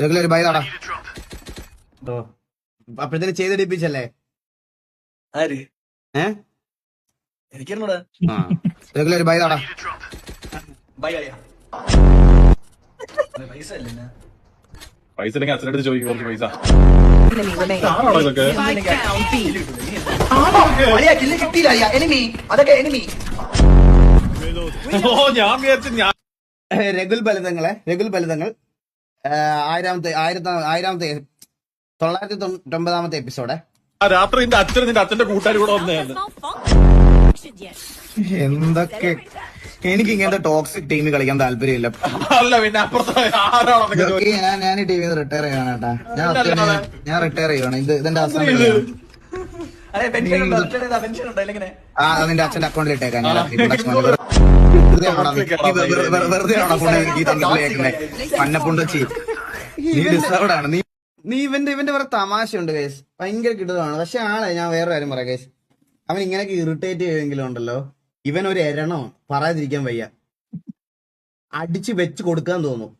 Regular ബൈതാടാ അപ്പഴത്തേന് ചെയ്തെടുപ്പിച്ചല്ലേ ആര് എനിക്കറിഞ്ഞൂടാ. Regular ബൈതാടാ by ആയാ പൈസ അല്ലേ പൈസ ഇല്ലെങ്കിൽ അച്ഛനടുത്ത് ചോദിക്കും കുറച്ച് പൈസ. Enemy remaining. ആണോ ഇതൊക്കെ? Spike down B. കില്ല് കിട്ടിയില്ല എനിമി അതൊക്കെ എനിമി. ഓ ഞാൻ വിചാരിച്ചു ഞാൻ രഘുൽ ഫലിതങ്ങൾ 999 എപ്പിസോഡ്. രാത്രി നിന്റെ അച്ഛന്റെ കൂട്ടുകാർ കൂടെ വന്നതാണ്. എന്തൊക്കെ എനിക്ക് ഇങ്ങനത്തെ ടോക്സിക് ടീമിൽ കളിക്കാൻ താല്പര്യമില്ല. അല്ല പിന്നെ അപ്പുറത്ത് ആരാണോ ഞാൻ ഈ ടീമിൽ റിട്ടയർ ചെയ്യണം കേട്ടാ. ഞാൻ റിട്ടയർ ചെയ്യണം. ഇതെന്റെ അവസാനം അതിന്റെ അച്ഛന്റെ അക്കൗണ്ടിൽ ഇട്ടേക്കാൻ. വെറുതെ പന്നപ്പുണ്ടച്ചി നീ ഡിസേർവ്ഡ് ആണ്. നീ ഇവന്റെ വേറെ തമാശയുണ്ട് കേസ്, ഭയങ്കര കിട്ടുന്നതാണ്. പക്ഷെ ഞാൻ വേറെ കാര്യം പറയാം കേസ്, അവൻ ഇങ്ങനെയൊക്കെ ഇറിറ്റേറ്റ് ചെയ്യുമെങ്കിലും ഉണ്ടല്ലോ, ഇവൻ ഒരു എരണോ പറയാതിരിക്കാൻ വയ്യ, അടിച്ച് വെച്ച് കൊടുക്കാൻ തോന്നും.